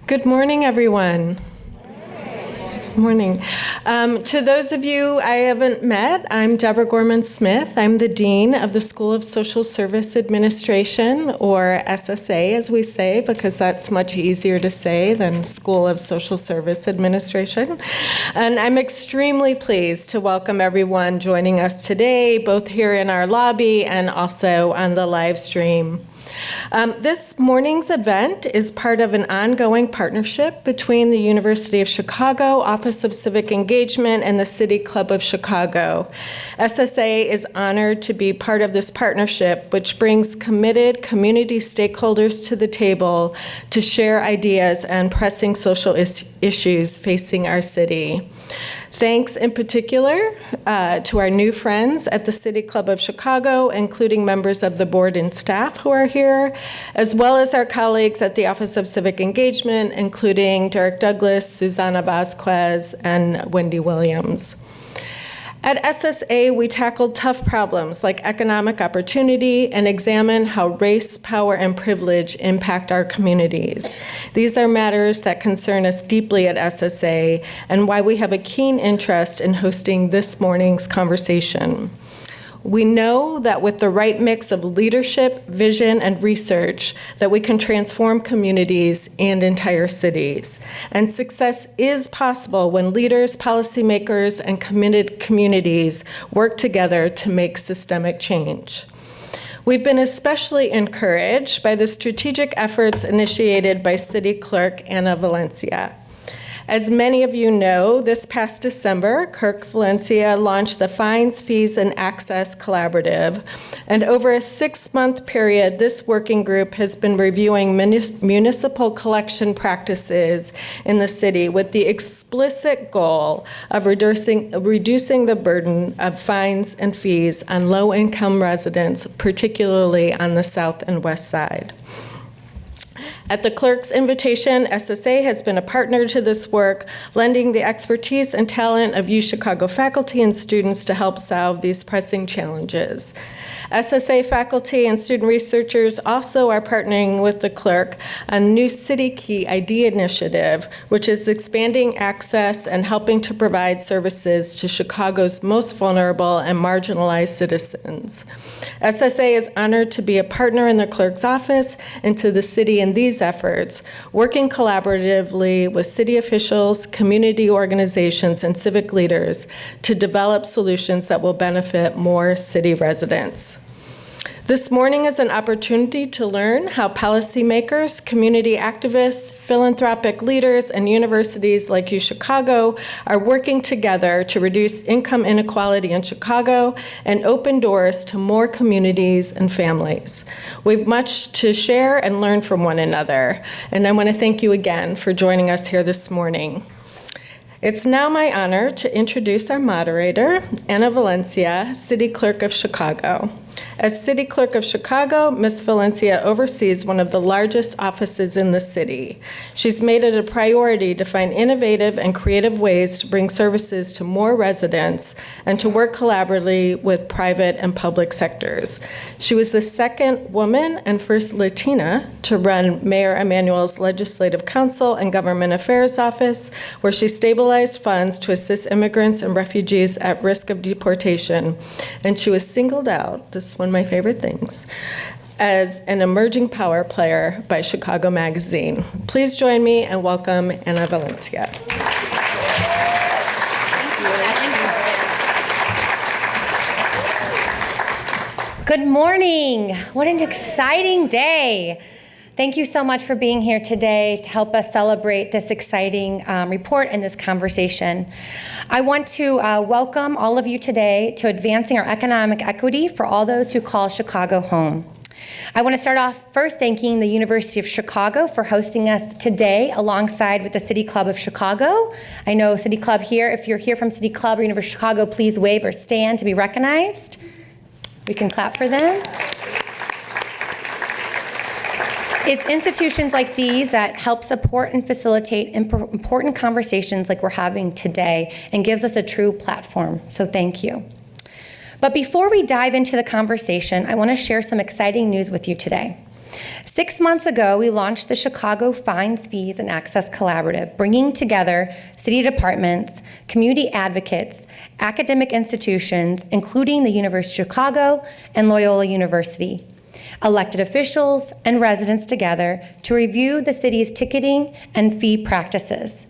Good morning, everyone. Morning. To those of you I haven't met, I'm Deborah Gorman Smith. I'm the Dean of the School of Social Service Administration, or SSA as we say, because that's much easier to say than School of Social Service Administration. And I'm extremely pleased to welcome everyone joining us today, both here in our lobby and also on the live stream. This morning's event is part of an ongoing partnership between the University of Chicago Office of Civic Engagement and the City Club of Chicago. SSA is honored to be part of this partnership, which brings committed community stakeholders to the table to share ideas on pressing social issues facing our city. Thanks in particular to our new friends at the City Club of Chicago, including members of the board and staff who are here, as well as our colleagues at the Office of Civic Engagement, including Derek Douglas, Susana Vasquez, and Wendy Williams. At SSA, we tackled tough problems like economic opportunity and examine how race, power, and privilege impact our communities. These are matters that concern us deeply at SSA and why we have a keen interest in hosting this morning's conversation. We know that with the right mix of leadership, vision, and research, that we can transform communities and entire cities. And success is possible when leaders, policymakers, and committed communities work together to make systemic change. We've been especially encouraged by the strategic efforts initiated by City Clerk Valencia. As many of you know, this past December, Clerk Valencia launched the Fines, Fees, and Access Collaborative. And over a 6-month period, this working group has been reviewing municipal collection practices in the city with the explicit goal of reducing the burden of fines and fees on low-income residents, particularly on the south and west side. At the clerk's invitation, SSA has been a partner to this work, lending the expertise and talent of UChicago faculty and students to help solve these pressing challenges. SSA faculty and student researchers also are partnering with the clerk on New City Key ID initiative, which is expanding access and helping to provide services to Chicago's most vulnerable and marginalized citizens. SSA is honored to be a partner in the clerk's office and to the city in these efforts, working collaboratively with city officials, community organizations, and civic leaders to develop solutions that will benefit more city residents. This morning is an opportunity to learn how policymakers, community activists, philanthropic leaders, and universities like UChicago are working together to reduce income inequality in Chicago and open doors to more communities and families. We have much to share and learn from one another, and I want to thank you again for joining us here this morning. It's now my honor to introduce our moderator, Ana Valencia, City Clerk of Chicago. As City Clerk of Chicago, Ms. Valencia oversees one of the largest offices in the city. She's made it a priority to find innovative and creative ways to bring services to more residents and to work collaboratively with private and public sectors. She was the second woman and first Latina to run Mayor Emanuel's Legislative Council and Government Affairs Office, where she stabilized funds to assist immigrants and refugees at risk of deportation. And she was singled out, this is one of my favorite things, as an emerging power player by Chicago Magazine. Please join me and welcome Ana Valencia. Good morning. What an exciting day. Thank you so much for being here today to help us celebrate this exciting report and this conversation. I want to welcome all of you today to Advancing Our Economic Equity for All Those Who Call Chicago Home. I want to start off first thanking the University of Chicago for hosting us today alongside with the City Club of Chicago. I know City Club here, if you're here from City Club or University of Chicago, please wave or stand to be recognized. We can clap for them. It's institutions like these that help support and facilitate important conversations like we're having today and gives us a true platform, so thank you. But before we dive into the conversation, I want to share some exciting news with you today. 6 months ago, we launched the Chicago Fines, Fees, and Access Collaborative, bringing together city departments, community advocates, academic institutions, including the University of Chicago and Loyola University, elected officials, and residents together to review the city's ticketing and fee practices.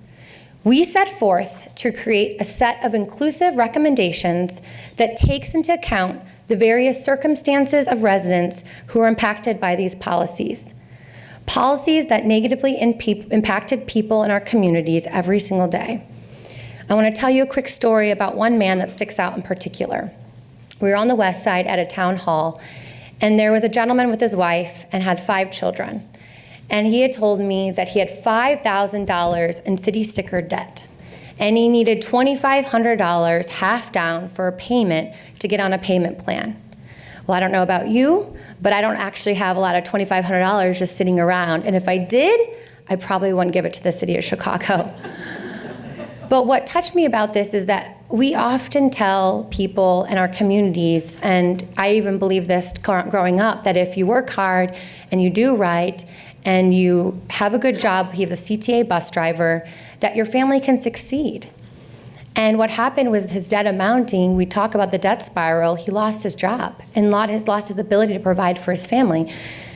We set forth to create a set of inclusive recommendations that takes into account the various circumstances of residents who are impacted by these policies. Policies that negatively impacted people in our communities every single day. I want to tell you a quick story about one man that sticks out in particular. We were on the west side at a town hall, and there was a gentleman with his wife and had 5 children. And he had told me that he had $5,000 in city sticker debt. And he needed $2,500 half down for a payment to get on a payment plan. Well, I don't know about you, but I don't actually have a lot of $2,500 just sitting around. And if I did, I probably wouldn't give it to the city of Chicago. But what touched me about this is that we often tell people in our communities, and I even believe this growing up, that if you work hard and you do right, and you have a good job, he was a CTA bus driver, that your family can succeed. And what happened with his debt amounting, we talk about the debt spiral, he lost his job and lost his ability to provide for his family.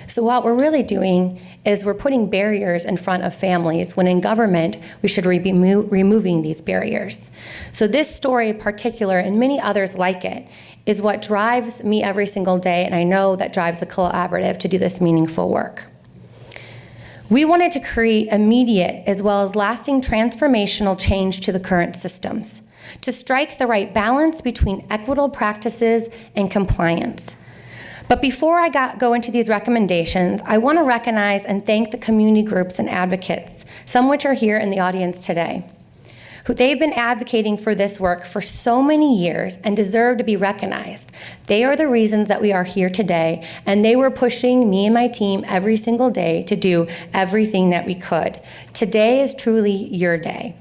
So what we're really doing is we're putting barriers in front of families, when in government, we should be removing these barriers. So this story in particular, and many others like it, is what drives me every single day, and I know that drives the collaborative to do this meaningful work. We wanted to create immediate as well as lasting transformational change to the current systems, to strike the right balance between equitable practices and compliance. But before I go into these recommendations, I want to recognize and thank the community groups and advocates, some which are here in the audience today. They've been advocating for this work for so many years and deserve to be recognized. They are the reasons that we are here today, and they were pushing me and my team every single day to do everything that we could. Today is truly your day.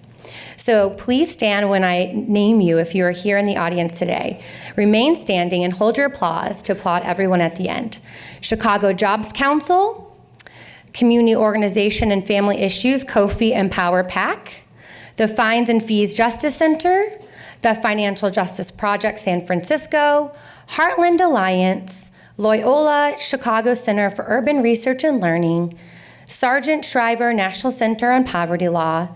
So please stand when I name you if you are here in the audience today. Remain standing and hold your applause to applaud everyone at the end. Chicago Jobs Council, Community Organization and Family Issues, Kofi and Power PAC, the Fines and Fees Justice Center, the Financial Justice Project San Francisco, Heartland Alliance, Loyola Chicago Center for Urban Research and Learning, Sargent Shriver National Center on Poverty Law,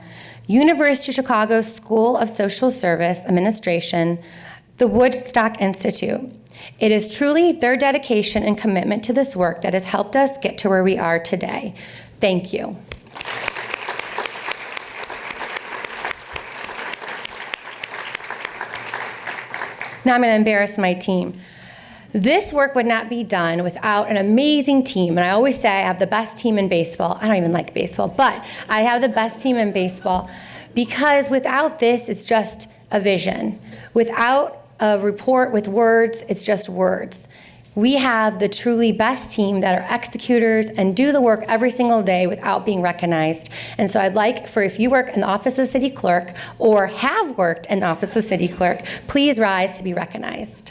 University of Chicago School of Social Service Administration, the Woodstock Institute. It is truly their dedication and commitment to this work that has helped us get to where we are today. Thank you. Now I'm going to embarrass my team. This work would not be done without an amazing team. And I always say I have the best team in baseball. I don't even like baseball, but I have the best team in baseball because without this, it's just a vision. Without a report with words, it's just words. We have the truly best team that are executors and do the work every single day without being recognized. And so I'd like for, if you work in the Office of City Clerk or have worked in the Office of City Clerk, please rise to be recognized.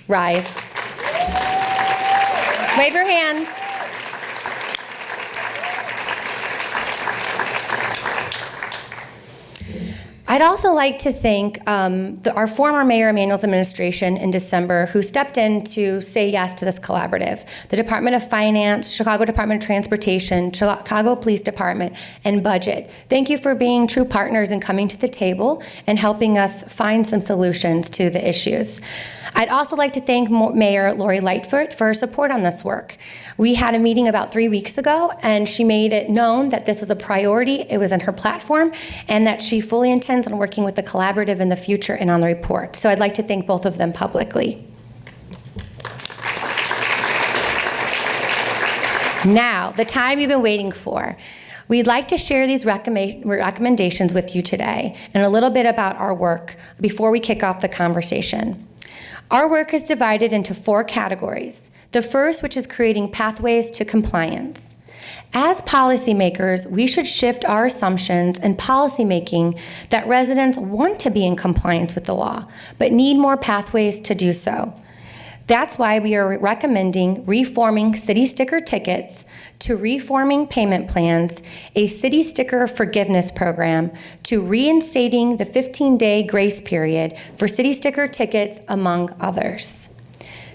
Rise. Wave your hands. I'd also like to thank our former Mayor Emanuel's administration in December, who stepped in to say yes to this collaborative. The Department of Finance, Chicago Department of Transportation, Chicago Police Department, and Budget. Thank you for being true partners and coming to the table and helping us find some solutions to the issues. I'd also like to thank Mayor Lori Lightfoot for her support on this work. We had a meeting about 3 weeks ago, and she made it known that this was a priority, it was in her platform, and that she fully intends on working with the collaborative in the future and on the report. So I'd like to thank both of them publicly. Now, the time you've been waiting for. We'd like to share these recommendations with you today and a little bit about our work before we kick off the conversation. Our work is divided into 4 categories. The first, which is creating pathways to compliance. As policymakers, we should shift our assumptions in policymaking that residents want to be in compliance with the law, but need more pathways to do so. That's why we are recommending reforming city sticker tickets to reforming payment plans, a city sticker forgiveness program, to reinstating the 15-day grace period for city sticker tickets, among others.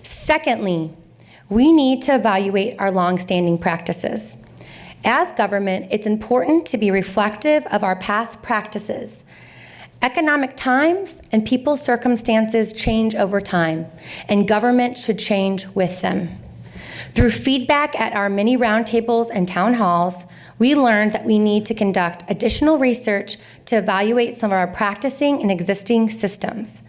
Secondly, we need to evaluate our longstanding practices. As government, it's important to be reflective of our past practices. Economic times and people's circumstances change over time, and government should change with them. Through feedback at our many roundtables and town halls, we learned that we need to conduct additional research to evaluate some of our practicing and existing systems.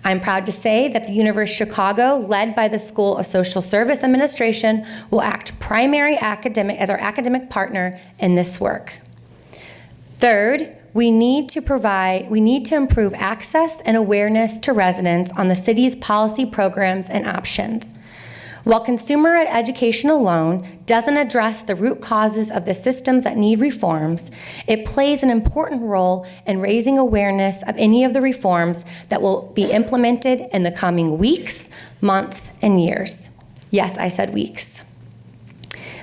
I'm proud to say that the University of Chicago, led by the School of Social Service Administration, will act as our academic partner in this work. Third, we need to improve access and awareness to residents on the city's policy programs and options. While consumer education alone doesn't address the root causes of the systems that need reforms, it plays an important role in raising awareness of any of the reforms that will be implemented in the coming weeks, months, and years. Yes, I said weeks.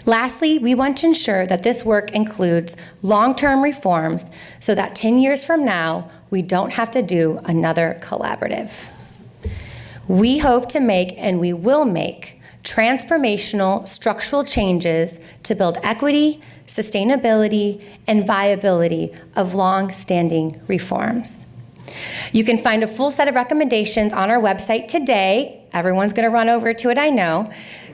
Lastly, we want to ensure that this work includes long-term reforms so that 10 years from now, we don't have to do another collaborative. We hope to make, and we will make, transformational structural changes to build equity, sustainability, and viability of long-standing reforms. You can find a full set of recommendations on our website today. Everyone's going to run over to it, I know.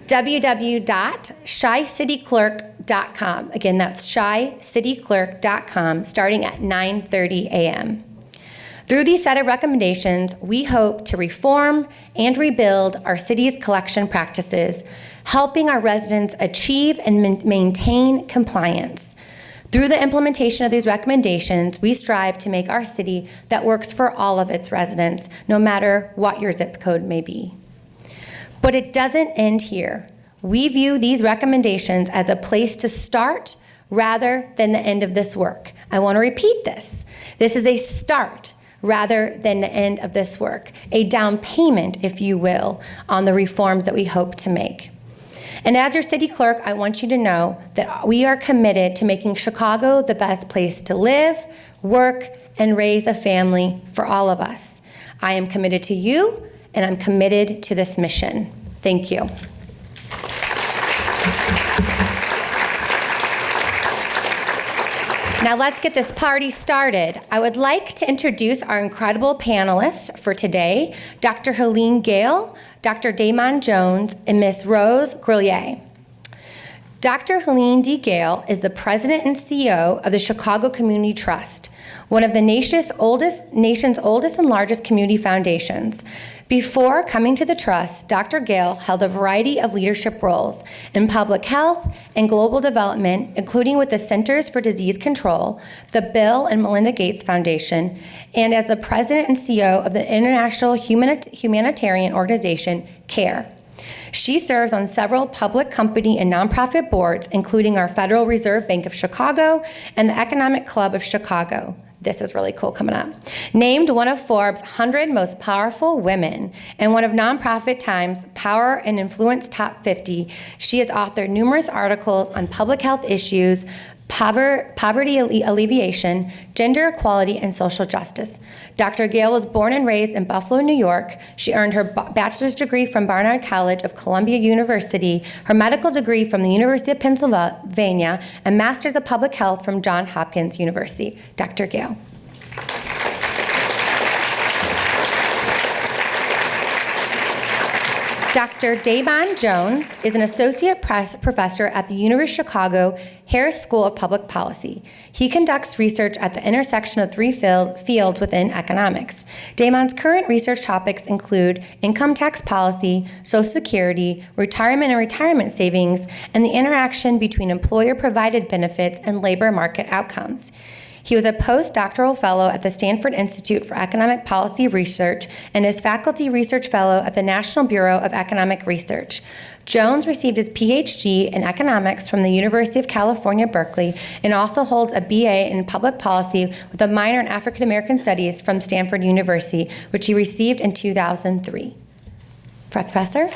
www.shycityclerk.com. Again, that's shycityclerk.com, starting at 9:30 a.m. Through these set of recommendations, we hope to reform and rebuild our city's collection practices, helping our residents achieve and maintain compliance. Through the implementation of these recommendations, we strive to make our city that works for all of its residents, no matter what your zip code may be. But it doesn't end here. We view these recommendations as a place to start rather than the end of this work. I want to repeat this. This is a start rather than the end of this work, a down payment, if you will, on the reforms that we hope to make. And as your city clerk, I want you to know that we are committed to making Chicago the best place to live, work, and raise a family for all of us. I am committed to you, and I'm committed to this mission. Thank you. Now let's get this party started. I would like to introduce our incredible panelists for today, Dr. Helene Gayle, Dr. Damon Jones, and Ms. Rose Grillier. Dr. Helene D. Gayle is the president and CEO of the Chicago Community Trust, one of the nation's oldest and largest community foundations. Before coming to the Trust, Dr. Gayle held a variety of leadership roles in public health and global development, including with the Centers for Disease Control, the Bill and Melinda Gates Foundation, and as the president and CEO of the international humanitarian organization, CARE. She serves on several public company and nonprofit boards, including our Federal Reserve Bank of Chicago and the Economic Club of Chicago. This is really cool coming up. Named one of Forbes' 100 Most Powerful Women and one of Nonprofit Time's Power and Influence Top 50, she has authored numerous articles on public health issues, poverty alleviation, gender equality, and social justice. Dr. Gayle was born and raised in Buffalo, New York. She earned her bachelor's degree from Barnard College of Columbia University, her medical degree from the University of Pennsylvania, and master's of public health from Johns Hopkins University. Dr. Gayle. Dr. Damon Jones is an associate professor at the University of Chicago Harris School of Public Policy. He conducts research at the intersection of three fields within economics. Damon's current research topics include income tax policy, Social Security, retirement and retirement savings, and the interaction between employer-provided benefits and labor market outcomes. He was a postdoctoral fellow at the Stanford Institute for Economic Policy Research and is faculty research fellow at the National Bureau of Economic Research. Jones received his PhD in economics from the University of California, Berkeley, and also holds a BA in public policy with a minor in African American studies from Stanford University, which he received in 2003. Professor.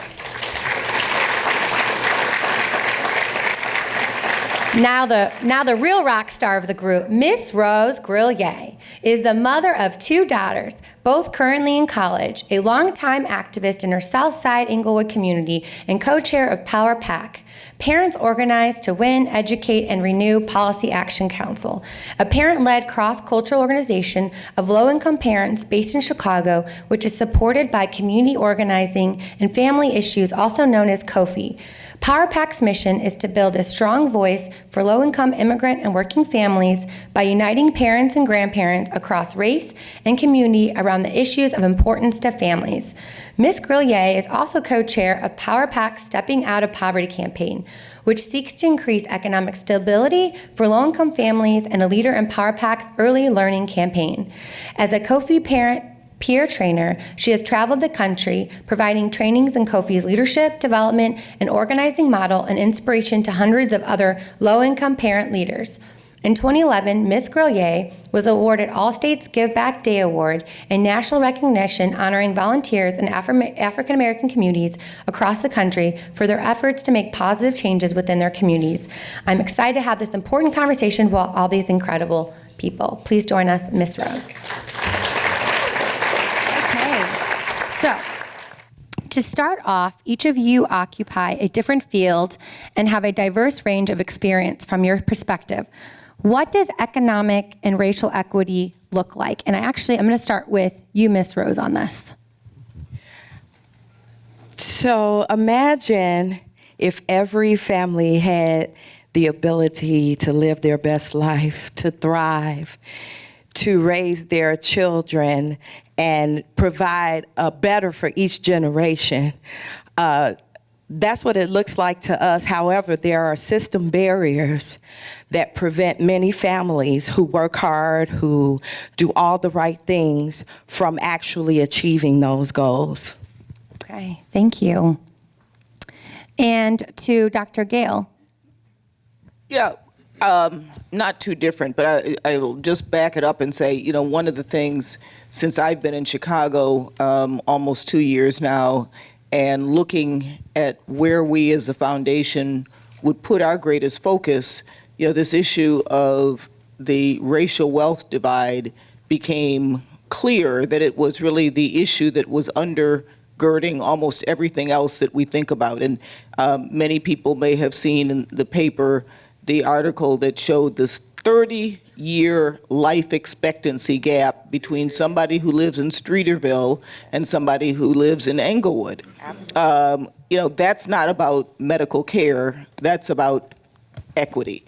Now the real rock star of the group, Miss Rose Grillier, is the mother of 2 daughters, both currently in college, a longtime activist in her Southside Inglewood community, and co-chair of Power PAC. Parents Organized to Win, Educate, and Renew Policy Action Council, a parent-led cross-cultural organization of low-income parents based in Chicago, which is supported by community organizing and family issues, also known as COFI. Power PAC's mission is to build a strong voice for low-income immigrant and working families by uniting parents and grandparents across race and community around the issues of importance to families. Ms. Grillier is also co-chair of Power PAC's Stepping Out of Poverty campaign, which seeks to increase economic stability for low-income families, and a leader in Power PAC's Early Learning campaign. As a COFI parent peer trainer, she has traveled the country providing trainings in COFI's leadership, development, and organizing model and inspiration to hundreds of other low-income parent leaders. In 2011, Ms. Grillier was awarded All States Give Back Day Award and national recognition honoring volunteers in African American communities across the country for their efforts to make positive changes within their communities. I'm excited to have this important conversation with all these incredible people. Please join us, Ms. Rose. So, to start off, each of you occupy a different field and have a diverse range of experience from your perspective. What does economic and racial equity look like? And I'm going to start with you, Ms. Rose, on this. So imagine if every family had the ability to live their best life, to thrive, to raise their children and provide better for each generation. That's what it looks like to us. However, there are system barriers that prevent many families who work hard, who do all the right things, from actually achieving those goals. Okay, thank you. And to Dr. Gayle. Yeah. Not too different, but I will just back it up and say, one of the things since I've been in Chicago almost 2 years now, and looking at where we as a foundation would put our greatest focus, this issue of the racial wealth divide became clear that it was really the issue that was undergirding almost everything else that we think about. And many people may have seen in the paper the article that showed this 30-year life expectancy gap between somebody who lives in Streeterville and somebody who lives in Englewood. That's not about medical care. That's about equity.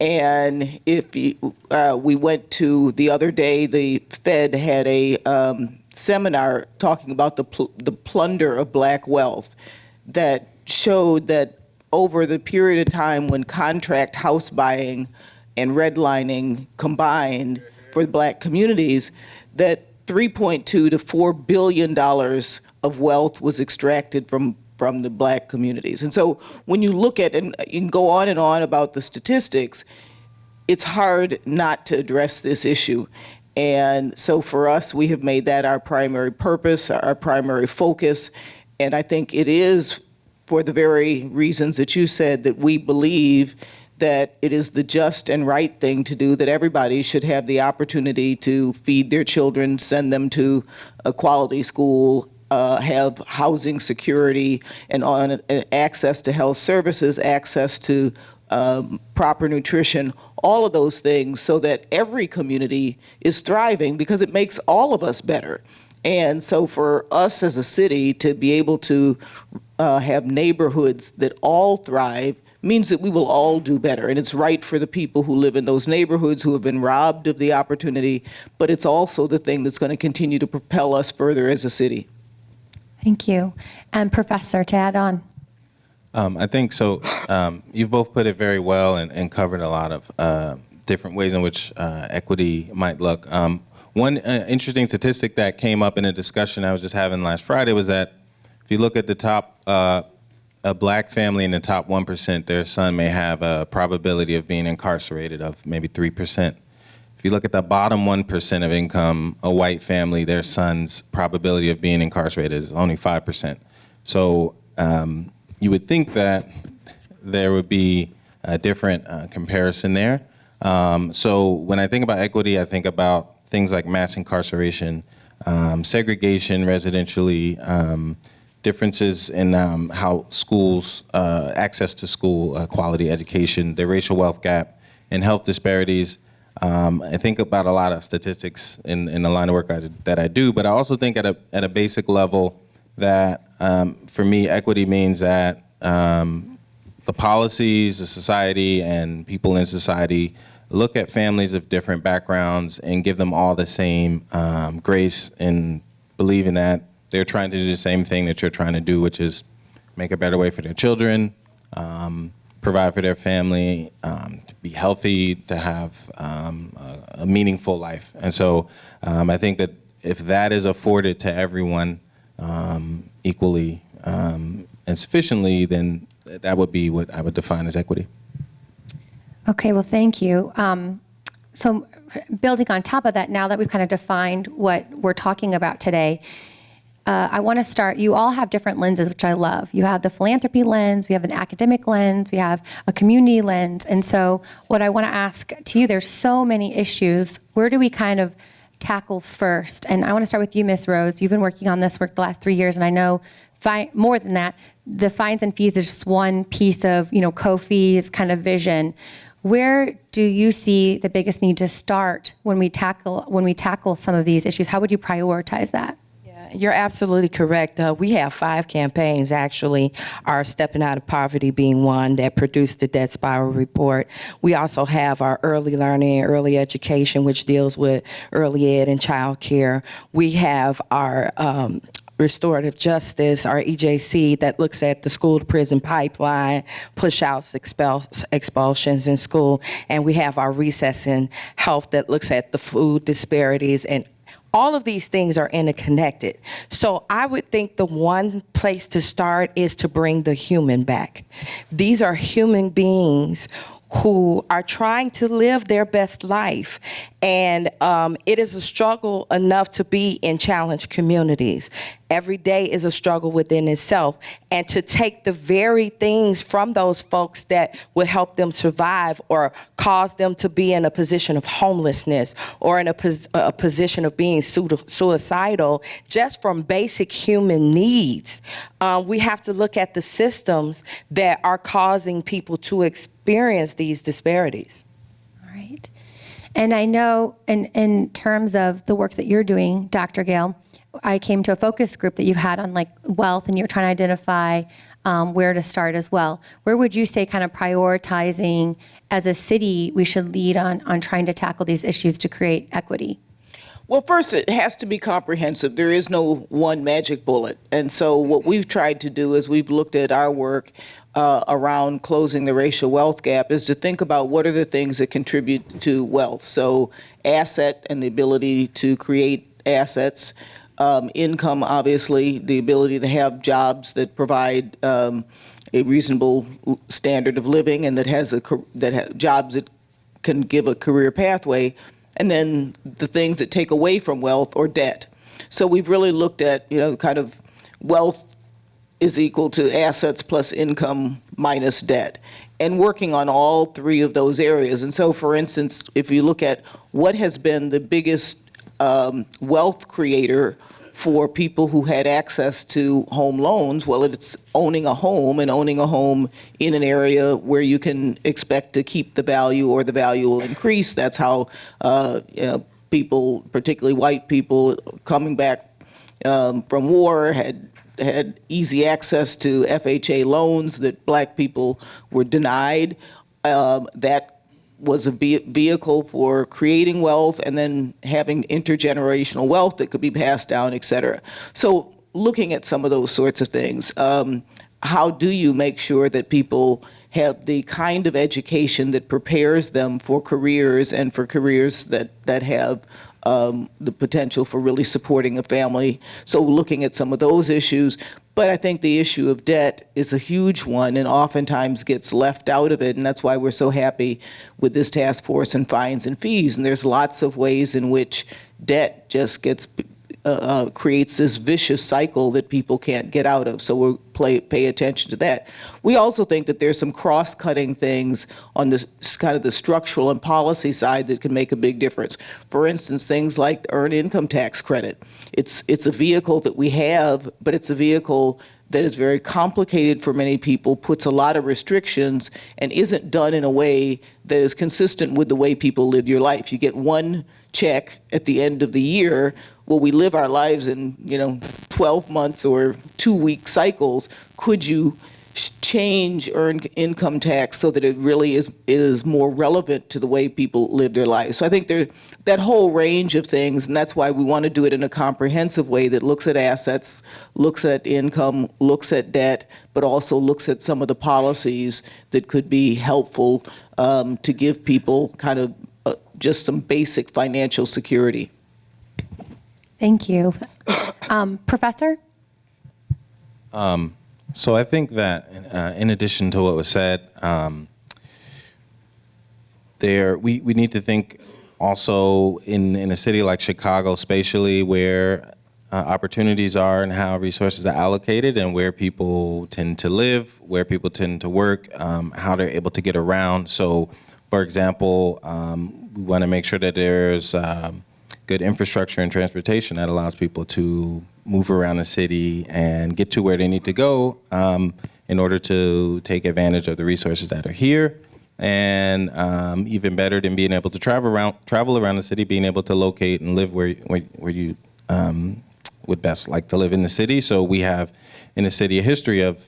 And if we went to the other day, the Fed had a seminar talking about the plunder of black wealth that showed that over the period of time when contract house buying and redlining combined for black communities, that $3.2 to $4 billion of wealth was extracted from the black communities. And so when you look at, and you can go on and on about the statistics, it's hard not to address this issue. And so for us, we have made that our primary purpose, our primary focus. And I think it is for the very reasons that you said, that we believe that it is the just and right thing to do, that everybody should have the opportunity to feed their children, send them to a quality school, have housing security, and access to health services, access to proper nutrition, all of those things, so that every community is thriving, because it makes all of us better. And so for us as a city to be able to have neighborhoods that all thrive means that we will all do better. And it's right for the people who live in those neighborhoods who have been robbed of the opportunity, but it's also the thing that's going to continue to propel us further as a city. Thank you. And Professor, to add on. I think so. You've both put it very well and covered a lot of different ways in which equity might look. One interesting statistic that came up in a discussion I was just having last Friday was that if you look at the top, a black family in the top 1%, their son may have a probability of being incarcerated of maybe 3%. If you look at the bottom 1% of income, a white family, their son's probability of being incarcerated is only 5%. So you would think that there would be a different comparison there. So when I think about equity, I think about things like mass incarceration, segregation residentially, differences in how schools, access to school, quality education, the racial wealth gap, and health disparities. I think about a lot of statistics in the line of work that I do, but I also think at a basic level that for me, equity means that the policies, the society, and people in society look at families of different backgrounds and give them all the same grace and believing that they're trying to do the same thing that you're trying to do, which is make a better way for their children, provide for their family, to be healthy, to have a meaningful life. And so I think that if that is afforded to everyone equally and sufficiently, then that would be what I would define as equity. Okay, well, thank you. So building on top of that, now that we've kind of defined what we're talking about today, I want to start, you all have different lenses, which I love. You have the philanthropy lens, we have an academic lens, we have a community lens. And so what I want to ask to you, there's so many issues. Where do we kind of tackle first? And I want to start with you, Ms. Rose. You've been working on this work the last 3 years, and I know more than that, the fines and fees is just one piece of, co-fees kind of vision. Where do you see the biggest need to start when we tackle some of these issues? How would you prioritize that? You're absolutely correct. We have 5 campaigns, actually, our Stepping Out of Poverty being one that produced the Debt Spiral Report. We also have our Early Learning and Early Education, which deals with early ed and child care. We have our Restorative Justice, our EJC, that looks at the school-to-prison pipeline, push-outs, expulsions in school. And we have our Recess in Health that looks at the food disparities, and all of these things are interconnected. So I would think the one place to start is to bring the human back. These are human beings who are trying to live their best life. And it is a struggle enough to be in challenged communities. Every day is a struggle within itself. And to take the very things from those folks that would help them survive or cause them to be in a position of homelessness or in a position of being suicidal, just from basic human needs, we have to look at the systems that are causing people to experience these disparities. All right. And I know in terms of the work that you're doing, Dr. Gayle, I came to a focus group that you've had on wealth, and you're trying to identify where to start as well. Where would you say kind of prioritizing as a city we should lead on trying to tackle these issues to create equity? Well, first, it has to be comprehensive. There is no one magic bullet. And so what we've tried to do is we've looked at our work around closing the racial wealth gap is to think about what are the things that contribute to wealth. So asset and the ability to create assets, income, obviously, the ability to have jobs that provide a reasonable standard of living and that has jobs that can give a career pathway, and then the things that take away from wealth or debt. So we've really looked at, kind of wealth is equal to assets plus income minus debt, and working on all 3 of those areas. And so, for instance, if you look at what has been the biggest wealth creator for people who had access to home loans, well, it's owning a home, and owning a home in an area where you can expect to keep the value or the value will increase. That's how people, particularly white people coming back from war, had easy access to FHA loans that black people were denied. That was a vehicle for creating wealth and then having intergenerational wealth that could be passed down, et cetera. So looking at some of those sorts of things, how do you make sure that people have the kind of education that prepares them for careers and for careers that have the potential for really supporting a family? So looking at some of those issues. But I think the issue of debt is a huge one and oftentimes gets left out of it, and that's why we're so happy with this task force and fines and fees. And there's lots of ways in which debt just gets creates this vicious cycle that people can't get out of. So we'll pay attention to that. We also think that there's some cross-cutting things on this kind of the structural and policy side that can make a big difference. For instance, things like the earned income tax credit. It's a vehicle that we have, but it's a vehicle that is very complicated for many people, puts a lot of restrictions, and isn't done in a way that is consistent with the way people live your life. You get one check at the end of the year. Well, we live our lives in 12 months or 2-week cycles. Could you change earned income tax so that it really is more relevant to the way people live their lives? So I think that whole range of things, and that's why we want to do it in a comprehensive way that looks at assets, looks at income, looks at debt, but also looks at some of the policies that could be helpful to give people kind of just some basic financial security. Thank you. Professor? So I think that in addition to what was said, we need to think also in a city like Chicago spatially where opportunities are and how resources are allocated and where people tend to live, where people tend to work, how they're able to get around. So, for example, we want to make sure that there's good infrastructure and transportation that allows people to move around the city and get to where they need to go in order to take advantage of the resources that are here. And even better than being able to travel around the city, being able to locate and live where you would best like to live in the city. So we have in the city a history of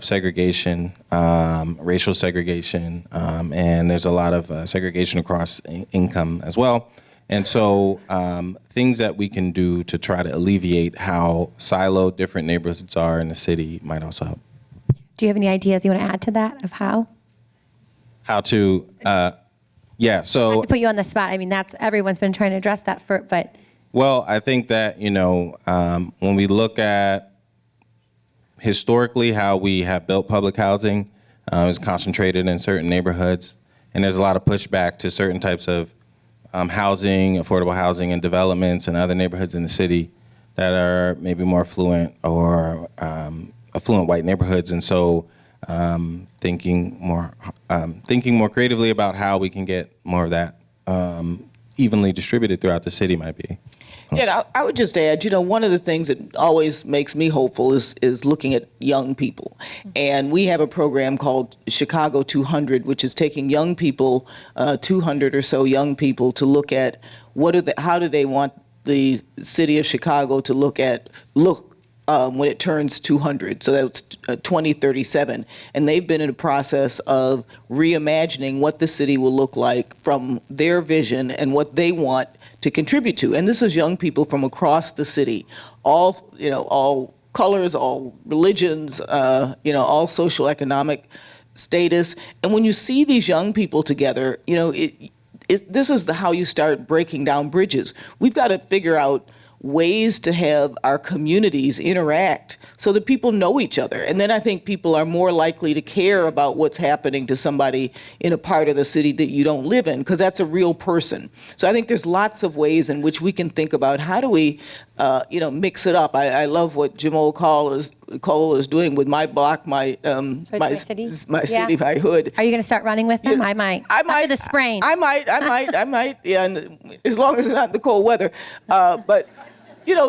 segregation, racial segregation, and there's a lot of segregation across income as well. And so things that we can do to try to alleviate how siloed different neighborhoods are in the city might also help. Do you have any ideas you want to add to that of how? How to, so. Not to put you on the spot. I mean, everyone's been trying to address that but. Well, I think that, when we look at historically how we have built public housing, it's concentrated in certain neighborhoods, and there's a lot of pushback to certain types of housing, affordable housing and developments in other neighborhoods in the city that are maybe more affluent or affluent white neighborhoods. And so thinking more creatively about how we can get more of that evenly distributed throughout the city might be. Yeah, I would just add, one of the things that always makes me hopeful is looking at young people. And we have a program called Chicago 200, which is taking young people, 200 or so young people, to look at how do they want the city of Chicago to look when it turns 200. So that's 2037. And they've been in a process of reimagining what the city will look like from their vision and what they want to contribute to. And this is young people from across the city, all colors, all religions, all social economic status. And when you see these young people together, this is how you start breaking down bridges. We've got to figure out ways to have our communities interact so that people know each other. And then I think people are more likely to care about what's happening to somebody in a part of the city that you don't live in, because that's a real person. So I think there's lots of ways in which we can think about how do we mix it up. I love what Jamal Cole is doing with my block, my city, my hood. Are you going to start running with them? I might. After the sprain. I might. Yeah, and as long as it's not in the cold weather. But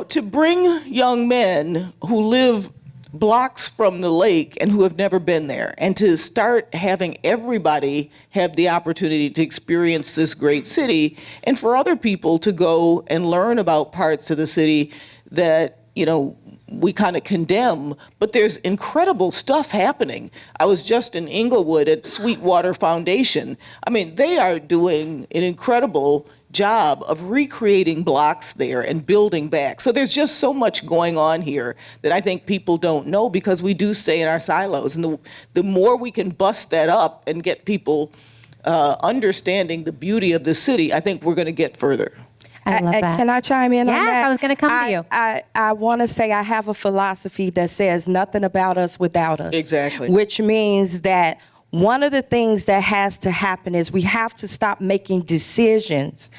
to bring young men who live blocks from the lake and who have never been there, and to start having everybody have the opportunity to experience this great city, and for other people to go and learn about parts of the city that, we kind of condemn, but there's incredible stuff happening. I was just in Inglewood at Sweetwater Foundation. I mean, they are doing an incredible job of recreating blocks there and building back. So there's just so much going on here that I think people don't know because we do stay in our silos. And the more we can bust that up and get people understanding the beauty of the city, I think we're going to get further. I love that. Can I chime in on that? Yes, I was going to come to you. I want to say I have a philosophy that says nothing about us without us. Exactly. Which means that one of the things that has to happen is we have to stop making decisions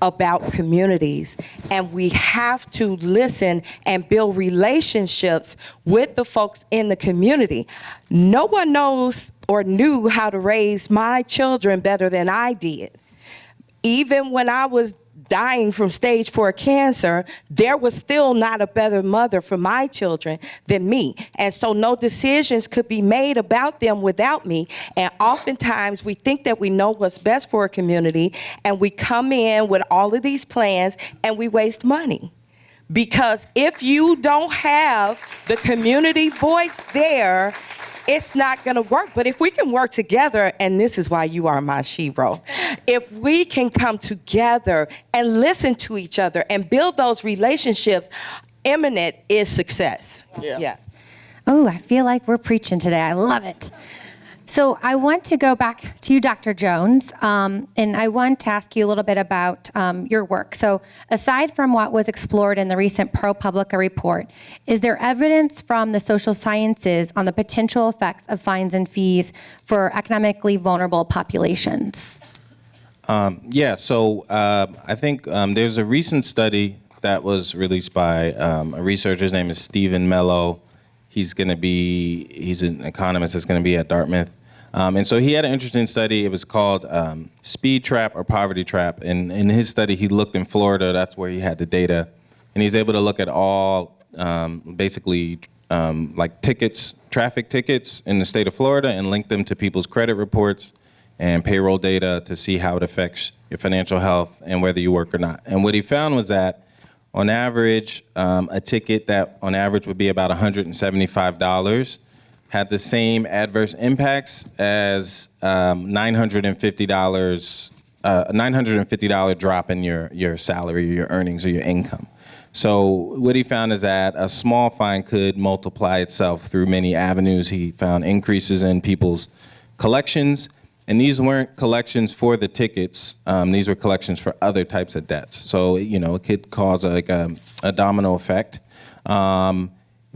about communities, and we have to listen and build relationships with the folks in the community. No one knows or knew how to raise my children better than I did. Even when I was dying from stage 4 cancer, there was still not a better mother for my children than me. And so no decisions could be made about them without me. And oftentimes we think that we know what's best for a community, and we come in with all of these plans and we waste money. Because if you don't have the community voice there, it's not going to work. But if we can work together, and this is why you are my shero, if we can come together and listen to each other and build those relationships, imminent is success. Yeah. Oh, I feel like we're preaching today. I love it. So I want to go back to you, Dr. Jones, and I want to ask you a little bit about your work. So aside from what was explored in the recent ProPublica report, is there evidence from the social sciences on the potential effects of fines and fees for economically vulnerable populations? So I think there's a recent study that was released by a researcher. His name is Stephen Mello. He's an economist that's going to be at Dartmouth. And so he had an interesting study. It was called Speed Trap or Poverty Trap. And in his study, he looked in Florida. That's where he had the data. And he's able to look at all like tickets, traffic tickets in the state of Florida, and link them to people's credit reports and payroll data to see how it affects your financial health and whether you work or not. And what he found was that on average, a ticket that on average would be about $175 had the same adverse impacts as $950 drop in your salary, your earnings, or your income. So what he found is that a small fine could multiply itself through many avenues. He found increases in people's collections. And these weren't collections for the tickets. These were collections for other types of debts. So, it could cause like a domino effect.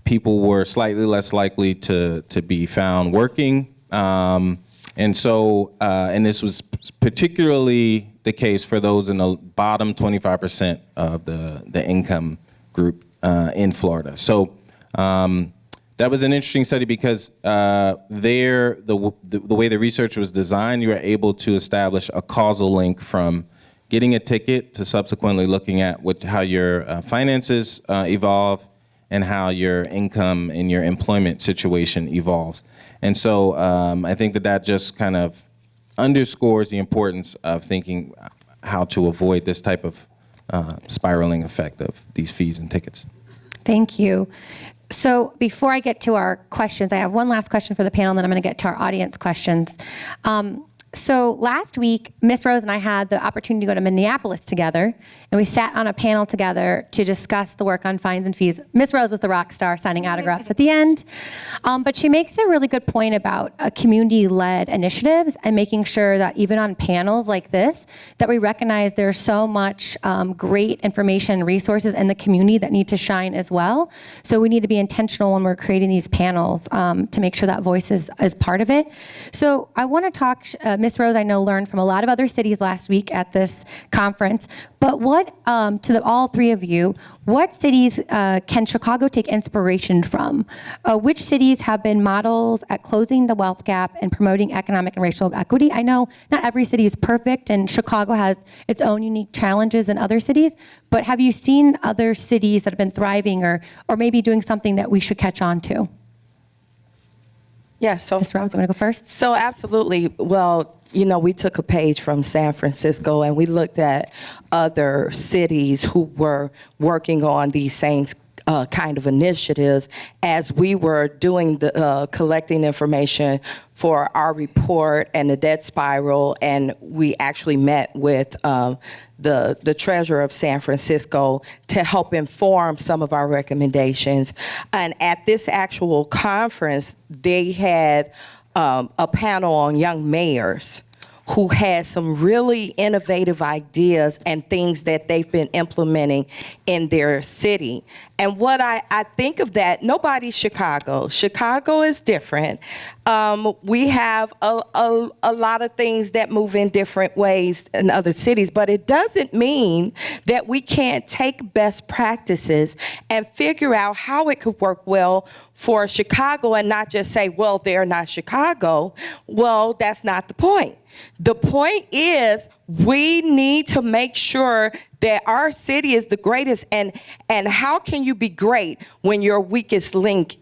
People were slightly less likely to be found working. And this was particularly the case for those in the bottom 25% of the income group in Florida. So, that was an interesting study because the way the research was designed, you were able to establish a causal link from getting a ticket to subsequently looking at how your finances evolve and how your income and your employment situation evolves. And so I think that just kind of underscores the importance of thinking how to avoid this type of spiraling effect of these fees and tickets. Thank you. So before I get to our questions, I have one last question for the panel, and then I'm going to get to our audience questions. So last week, Miss Rose and I had the opportunity to go to Minneapolis together, and we sat on a panel together to discuss the work on fines and fees. Miss Rose was the rock star signing autographs at the end, but she makes a really good point about community-led initiatives and making sure that even on panels like this, that we recognize there's so much great information and resources in the community that need to shine as well. So we need to be intentional when we're creating these panels to make sure that voice is part of it. So I want to talk, Miss Rose, I know, learned from a lot of other cities last week at this conference, but all three of you, what cities can Chicago take inspiration from? Which cities have been models at closing the wealth gap and promoting economic and racial equity? I know not every city is perfect, and Chicago has its own unique challenges than other cities, but have you seen other cities that have been thriving or maybe doing something that we should catch on to? Yeah, so Ms. Rose, you want to go first? So absolutely. Well, we took a page from San Francisco and we looked at other cities who were working on these same kind of initiatives as we were doing the collecting information for our report and the debt spiral, and we actually met with the treasurer of San Francisco to help inform some of our recommendations. And at this actual conference, they had a panel on young mayors who has some really innovative ideas and things that they've been implementing in their city. And what I think of that, nobody's Chicago. Chicago is different. We have a lot of things that move in different ways in other cities, but it doesn't mean that we can't take best practices and figure out how it could work well for Chicago and not just say, well, they're not Chicago. Well, that's not the point. The point is we need to make sure that our city is the greatest, and how can you be great when your weakest link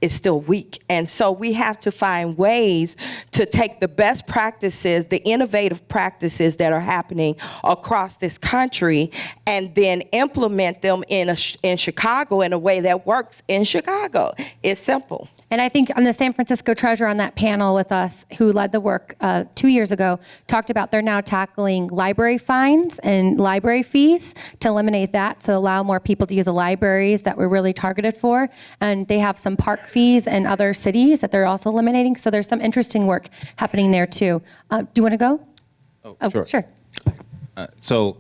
is still weak? And so we have to find ways to take the best practices, the innovative practices that are happening across this country, and then implement them in Chicago in a way that works in Chicago. It's simple. And I think on the San Francisco Treasurer on that panel with us, who led the work 2 years ago, talked about they're now tackling library fines and library fees to eliminate that, to allow more people to use the libraries that we're really targeted for. And they have some park fees in other cities that they're also eliminating. So there's some interesting work happening there too. Do you want to go? Oh, sure. Sure. So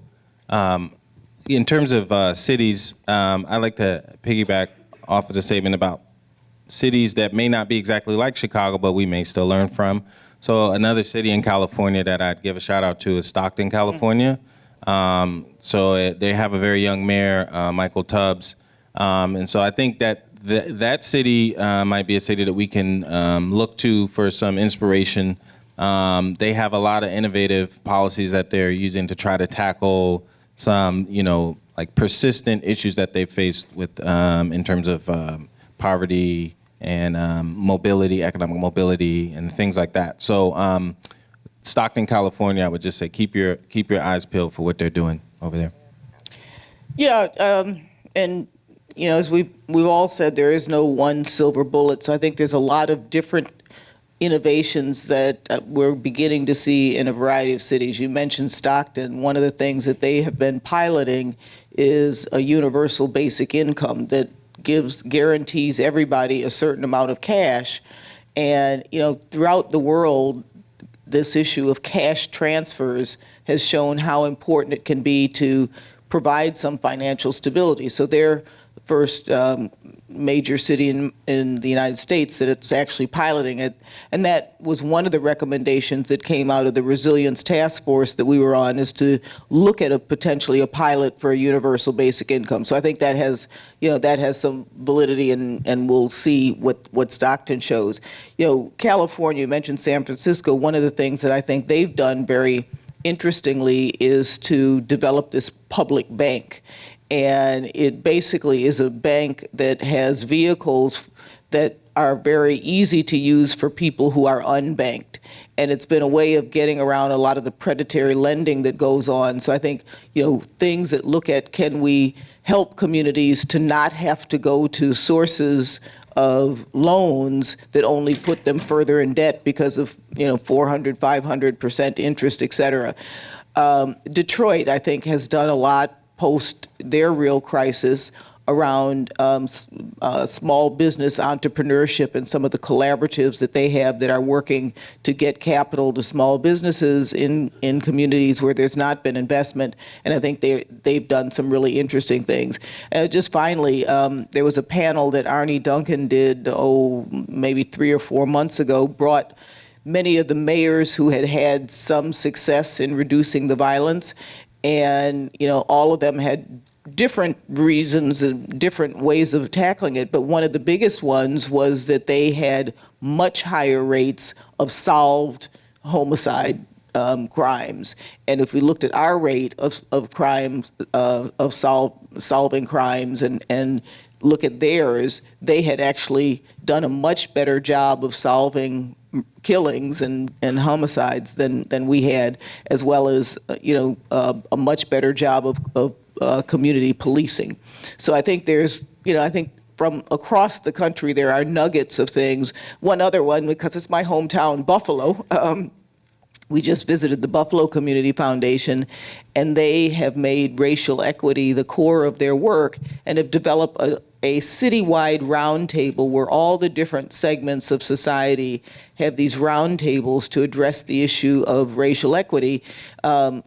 in terms of cities, I like to piggyback off of the statement about cities that may not be exactly like Chicago, but we may still learn from. So another city in California that I'd give a shout out to is Stockton, California. They have a very young mayor, Michael Tubbs. And so I think that that city might be a city that we can look to for some inspiration. They have a lot of innovative policies that they're using to try to tackle some, like persistent issues that they faced with in terms of poverty and mobility, economic mobility, and things like that. So Stockton, California, I would just say keep your eyes peeled for what they're doing over there. Yeah, and as we've all said, there is no one silver bullet. So I think there's a lot of different innovations that we're beginning to see in a variety of cities. You mentioned Stockton. One of the things that they have been piloting is a universal basic income that guarantees everybody a certain amount of cash. And throughout the world, this issue of cash transfers has shown how important it can be to provide some financial stability. So they're the first major city in the United States that it's actually piloting it. And that was one of the recommendations that came out of the resilience task force that we were on, is to look at potentially a pilot for a universal basic income. So I think that has some validity, and we'll see what Stockton shows. California, you mentioned San Francisco. One of the things that I think they've done very interestingly is to develop this public bank. And it basically is a bank that has vehicles that are very easy to use for people who are unbanked. And it's been a way of getting around a lot of the predatory lending that goes on. So I think, things that look at, can we help communities to not have to go to sources of loans that only put them further in debt because of 400, 500% interest, et cetera. Detroit, I think, has done a lot post their real crisis around small business entrepreneurship and some of the collaboratives that they have that are working to get capital to small businesses in communities where there's not been investment. And I think they've done some really interesting things. Just finally, there was a panel that Arnie Duncan did, maybe 3 or 4 months ago, brought many of the mayors who had some success in reducing the violence. And, all of them had different reasons and different ways of tackling it. But one of the biggest ones was that they had much higher rates of solved homicide crimes. And if we looked at our rate of crimes, of solving crimes and look at theirs, they had actually done a much better job of solving killings and homicides than we had, as well as a much better job of community policing. So I think there's from across the country there are nuggets of things. One other one, because it's my hometown, Buffalo. We just visited the Buffalo Community Foundation, and they have made racial equity the core of their work and have developed a citywide roundtable where all the different segments of society have these roundtables to address the issue of racial equity,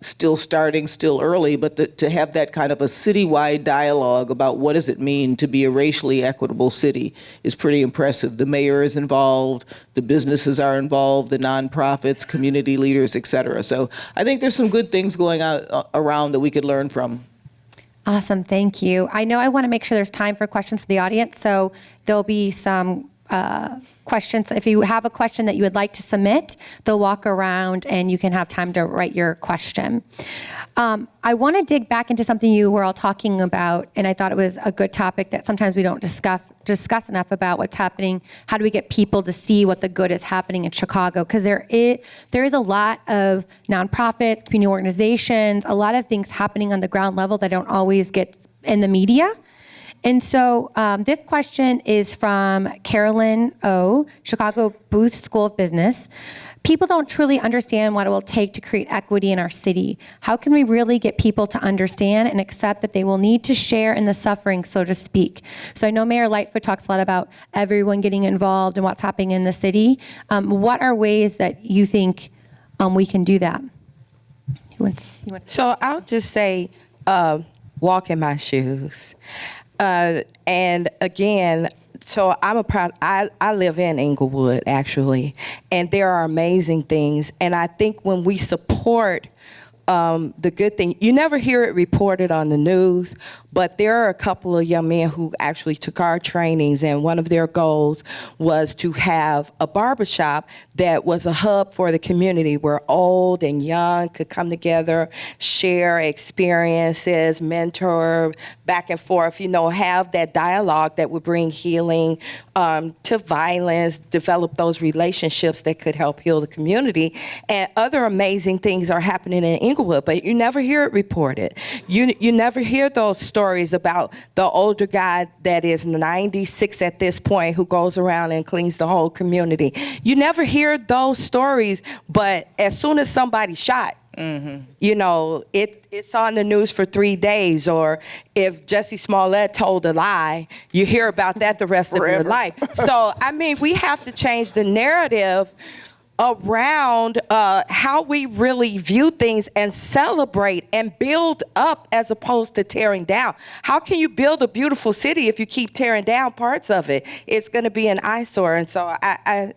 still early, but to have that kind of a citywide dialogue about what does it mean to be a racially equitable city is pretty impressive. The mayor is involved, the businesses are involved, the nonprofits, community leaders, et cetera. So I think there's some good things going on around that we could learn from. Awesome, thank you. I know I want to make sure there's time for questions for the audience, so there'll be some questions. If you have a question that you would like to submit, they'll walk around and you can have time to write your question. I want to dig back into something you were all talking about, and I thought it was a good topic that sometimes we don't discuss enough about what's happening. How do we get people to see what the good is happening in Chicago? Because there is a lot of nonprofits, community organizations, a lot of things happening on the ground level that don't always get in the media. And so this question is from Carolyn O., Chicago Booth School of Business. People don't truly understand what it will take to create equity in our city. How can we really get people to understand and accept that they will need to share in the suffering, so to speak? So I know Mayor Lightfoot talks a lot about everyone getting involved in what's happening in the city. What are ways that you think we can do that? So I'll just say, walk in my shoes. And again, so I live in Inglewood, actually, and there are amazing things. And I think when we support the good thing, you never hear it reported on the news, but there are a couple of young men who actually took our trainings, and one of their goals was to have a barbershop that was a hub for the community where old and young could come together, share experiences, mentor back and forth, have that dialogue that would bring healing to violence, develop those relationships that could help heal the community. And other amazing things are happening in Inglewood, but you never hear it reported. You never hear those stories about the older guy that is 96 at this point who goes around and cleans the whole community. You never hear those stories, but as soon as somebody's shot, it's on the news for 3 days. Or if Jussie Smollett told a lie, you hear about that the rest of your life. So, we have to change the narrative around how we really view things and celebrate and build up as opposed to tearing down. How can you build a beautiful city if you keep tearing down parts of it? It's going to be an eyesore. And so I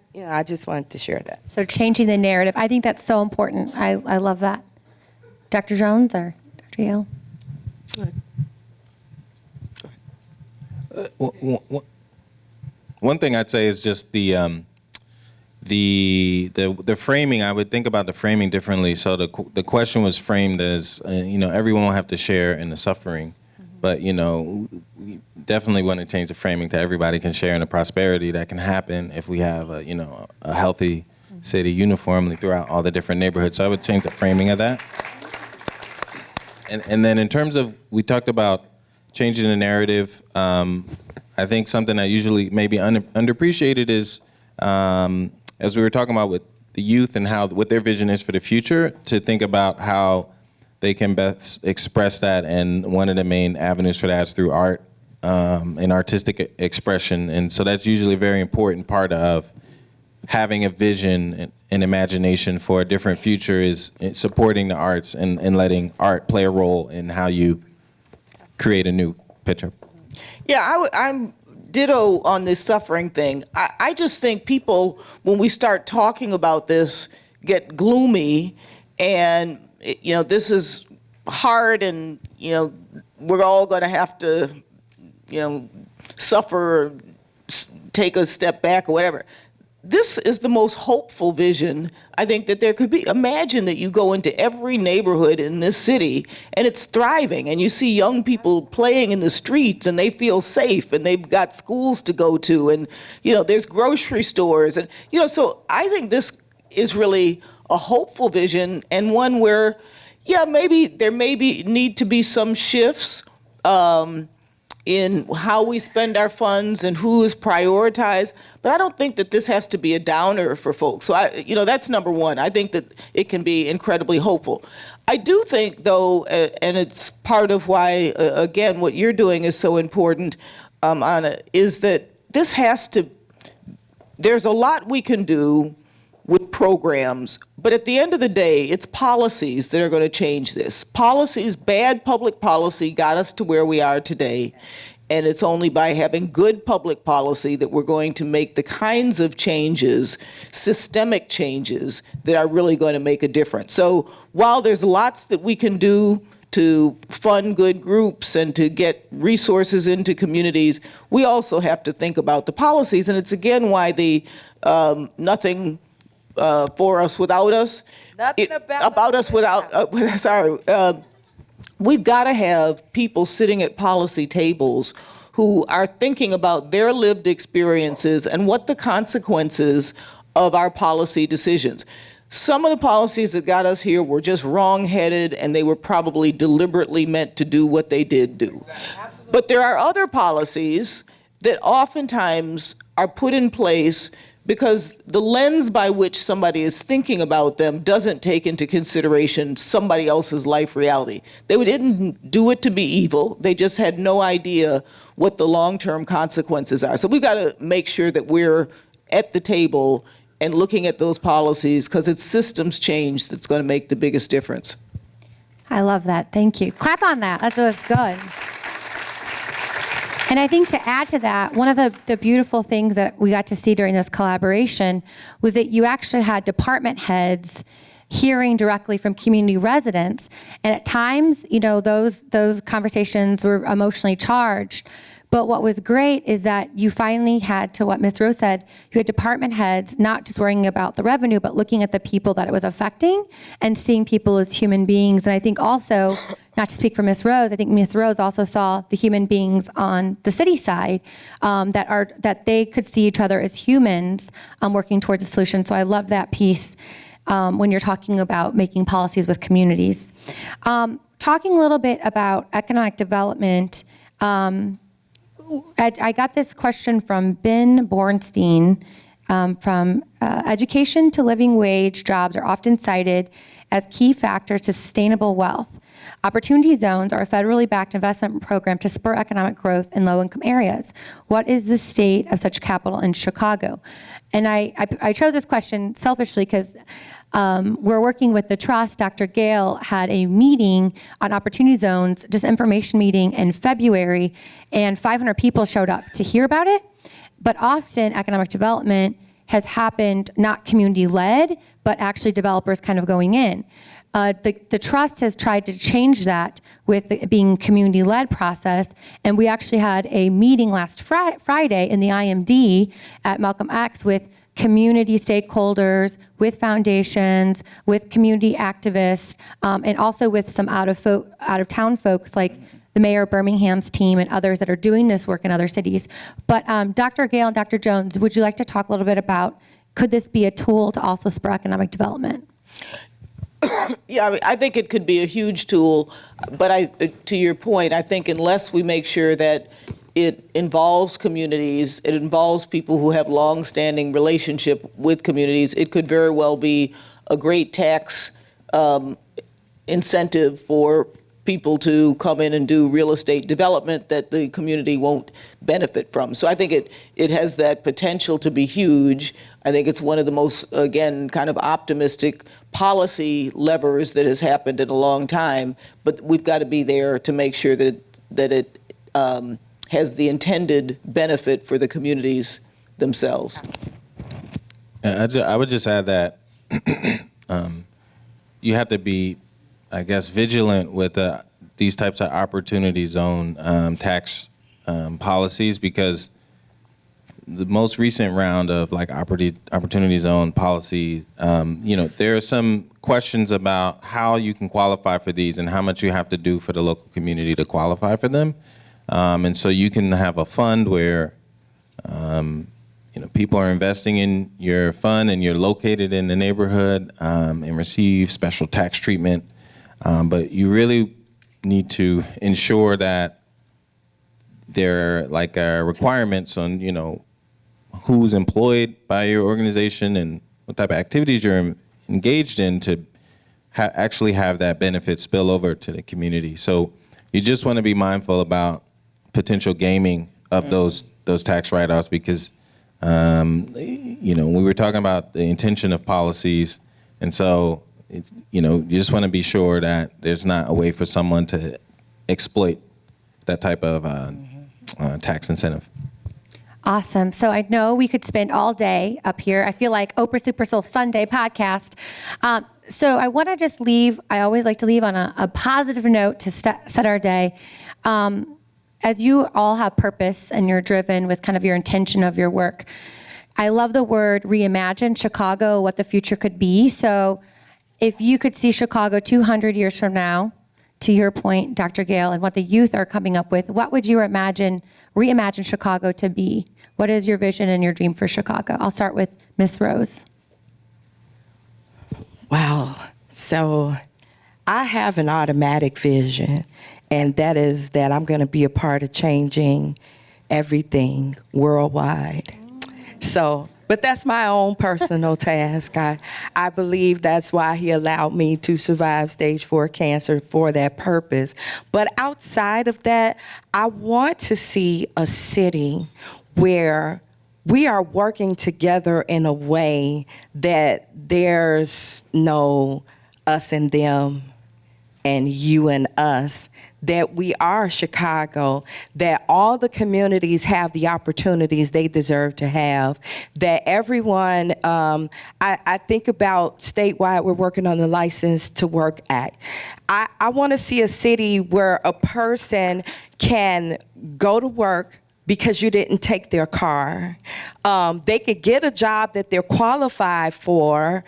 just wanted to share that. So changing the narrative. I think that's so important. I love that. Dr. Jones or Dr. Gayle? One thing I'd say is just the framing. I would think about the framing differently. So the question was framed as everyone will have to share in the suffering, but we definitely want to change the framing to everybody can share in the prosperity that can happen if we have a healthy city uniformly throughout all the different neighborhoods. So I would change the framing of that. And then in terms of, we talked about changing the narrative. I think something that usually maybe underappreciated is, as we were talking about with the youth and what their vision is for the future, to think about how they can best express that. And one of the main avenues for that is through art and artistic expression. And so that's usually a very important part of having a vision and imagination for a different future, is supporting the arts and letting art play a role in how you create a new picture. Yeah, I'm ditto on this suffering thing. I just think people, when we start talking about this, get gloomy and, this is hard and, we're all going to have to, suffer, take a step back or whatever. This is the most hopeful vision I think that there could be. Imagine that you go into every neighborhood in this city and it's thriving and you see young people playing in the streets and they feel safe and they've got schools to go to and, there's grocery stores and, so I think this is really a hopeful vision and one where, maybe there need to be some shifts. in how we spend our funds and who is prioritized. But I don't think that this has to be a downer for folks. So that's number one. I think that it can be incredibly hopeful. I do think, though, and it's part of why, again, what you're doing is so important, Anna, is that this has to, there's a lot we can do with programs, but at the end of the day, it's policies that are going to change this. Policies, bad public policy got us to where we are today, and it's only by having good public policy that we're going to make the kinds of changes, systemic changes, that are really going to make a difference. So while there's lots that we can do to fund good groups and to get resources into communities, we also have to think about the policies, and it's again why the nothing for us without us. About us without, we've got to have people sitting at policy tables who are thinking about their lived experiences and what the consequences of our policy decisions. Some of the policies that got us here were just wrong-headed, and they were probably deliberately meant to do what they did do. But there are other policies that oftentimes are put in place because the lens by which somebody is thinking about them doesn't take into consideration somebody else's life reality. They didn't do it to be evil. They just had no idea what the long-term consequences are. So we've got to make sure that we're at the table and looking at those policies, because it's systems change that's going to make the biggest difference. I love that. Thank you. Clap on that. That was good. And I think to add to that, one of the beautiful things that we got to see during this collaboration was that you actually had department heads hearing directly from community residents. And at times, those conversations were emotionally charged. But what was great is that you finally had, to what Ms. Rose said, you had department heads not just worrying about the revenue, but looking at the people that it was affecting and seeing people as human beings. And I think also, not to speak for Ms. Rose, I think Ms. Rose also saw the human beings on the city side, that they could see each other as humans working towards a solution. So I love that piece when you're talking about making policies with communities. Talking a little bit about economic development, I got this question from Ben Bornstein from education to living wage jobs are often cited as key factors to sustainable wealth. Opportunity zones are a federally backed investment program to spur economic growth in low-income areas. What is the state of such capital in Chicago? And I chose this question selfishly because we're working with the trust. Dr. Gayle had a meeting on opportunity zones, just information meeting in February, and 500 people showed up to hear about it. But often economic development has happened not community-led, but actually developers kind of going in. The trust has tried to change that with it being community-led process, and we actually had a meeting last Friday in the IMD at Malcolm X with community stakeholders, with foundations, with community activists, and also with some out-of-town folks like the mayor of Birmingham's team and others that are doing this work in other cities. But Dr. Gayle and Dr. Jones, would you like to talk a little bit about, could this be a tool to also spur economic development? Yeah, I think it could be a huge tool, but to your point, I think unless we make sure that it involves communities, it involves people who have long-standing relationship with communities, it could very well be a great tax incentive for people to come in and do real estate development that the community won't benefit from. So I think it has that potential to be huge. I think it's one of the most, again, kind of optimistic policy levers that has happened in a long time, but we've got to be there to make sure that it has the intended benefit for the communities themselves. I would just add that you have to be, I guess, vigilant with these types of opportunity zone tax policies, because the most recent round of like opportunity zone policy, there are some questions about how you can qualify for these and how much you have to do for the local community to qualify for them. And so you can have a fund where people are investing in your fund and you're located in the neighborhood and receive special tax treatment. But you really need to ensure that there are like requirements on, who's employed by your organization and what type of activities you're engaged in to actually have that benefit spill over to the community. So you just want to be mindful about potential gaming of those tax write-offs because, we were talking about the intention of policies, and so, you just want to be sure that there's not a way for someone to exploit that type of tax incentive. Awesome. So I know we could spend all day up here. I feel like Oprah Super Soul Sunday podcast. So I want to just leave, I always like to leave on a positive note to set our day. As you all have purpose and you're driven with kind of your intention of your work, I love the word reimagine Chicago, what the future could be. So if you could see Chicago 200 years from now, to your point, Dr. Gayle, and what the youth are coming up with, what would you reimagine Chicago to be? What is your vision and your dream for Chicago? I'll start with Ms. Rose. Wow. So I have an automatic vision, and that is that I'm going to be a part of changing everything worldwide. So, but that's my own personal task. I believe that's why he allowed me to survive stage 4 cancer for that purpose. But outside of that, I want to see a city where we are working together in a way that there's no us and them and you and us, that we are Chicago, that all the communities have the opportunities they deserve to have, that everyone, I think about statewide, we're working on the License to Work Act. I want to see a city where a person can go to work because you didn't take their car. They could get a job that they're qualified for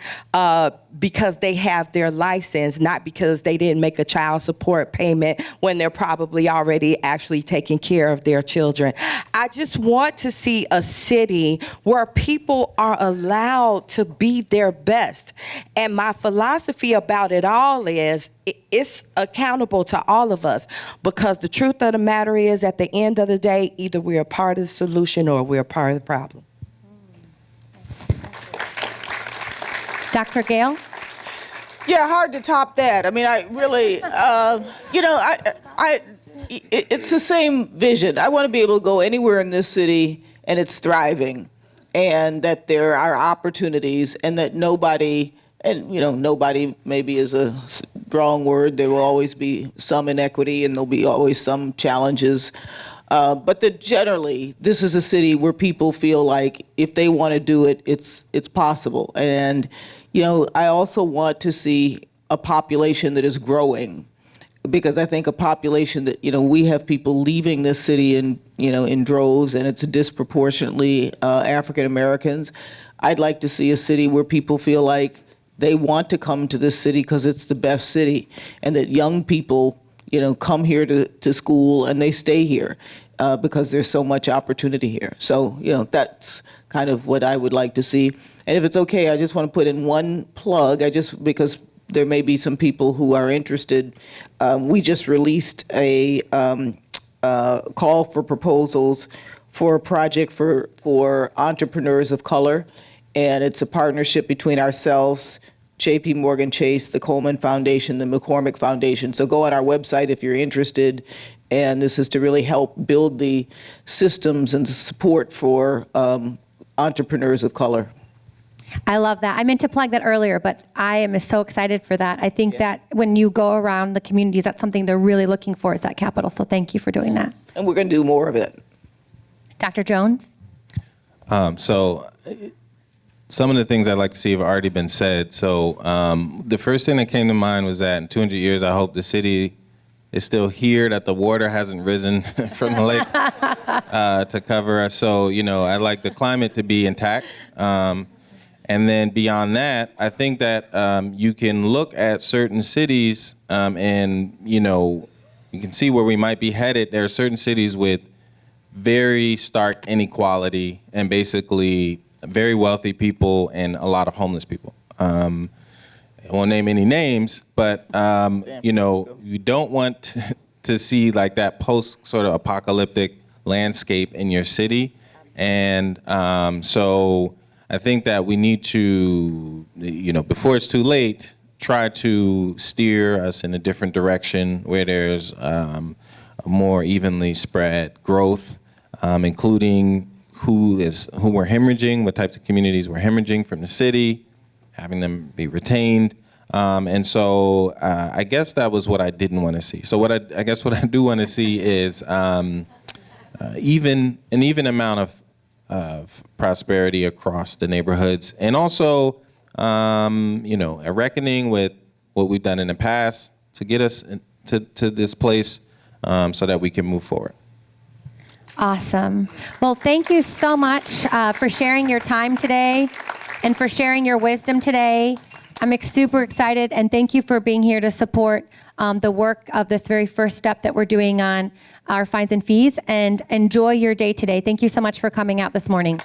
because they have their license, not because they didn't make a child support payment when they're probably already actually taking care of their children. I just want to see a city where people are allowed to be their best. And my philosophy about it all is it's accountable to all of us, because the truth of the matter is, at the end of the day, either we're a part of the solution or we're a part of the problem. Dr. Gayle? Yeah, hard to top that. I mean, I really, it's the same vision. I want to be able to go anywhere in this city and it's thriving, and that there are opportunities, and that nobody, and nobody maybe is a strong word. There will always be some inequity and there'll be always some challenges. But that generally, this is a city where people feel like if they want to do it, it's possible. And, I also want to see a population that is growing, because I think a population that, we have people leaving this city in droves, and it's disproportionately African Americans. I'd like to see a city where people feel like they want to come to this city because it's the best city, and that young people, come here to school and they stay here because there's so much opportunity here. So, that's kind of what I would like to see. And if it's okay, I just want to put in one plug, because there may be some people who are interested. We just released a call for proposals for a project for entrepreneurs of color. And it's a partnership between ourselves, JP Morgan Chase, the Coleman Foundation, the McCormick Foundation. So go on our website if you're interested. And this is to really help build the systems and the support for entrepreneurs of color. I love that. I meant to plug that earlier, but I am so excited for that. I think that when you go around the communities, that's something they're really looking for, is that capital. So thank you for doing that. And we're going to do more of it. Dr. Jones? So some of the things I'd like to see have already been said. So the first thing that came to mind was that in 200 years, I hope the city is still here, that the water hasn't risen from the lake to cover us. So, I'd like the climate to be intact. And then beyond that, I think that you can look at certain cities and, you can see where we might be headed. There are certain cities with very stark inequality and basically very wealthy people and a lot of homeless people. I won't name any names, but, you don't want to see like that post sort of apocalyptic landscape in your city. And so I think that we need to, before it's too late, try to steer us in a different direction where there's a more evenly spread growth, including who we're hemorrhaging, what types of communities we're hemorrhaging from the city, having them be retained. And so I guess that was what I didn't want to see. So what I guess what I do want to see is an even amount of prosperity across the neighborhoods, and also a reckoning with what we've done in the past to get us to this place so that we can move forward. Awesome. Well, thank you so much for sharing your time today and for sharing your wisdom today. I'm super excited, and thank you for being here to support the work of this very first step that we're doing on our fines and fees, and enjoy your day today. Thank you so much for coming out this morning.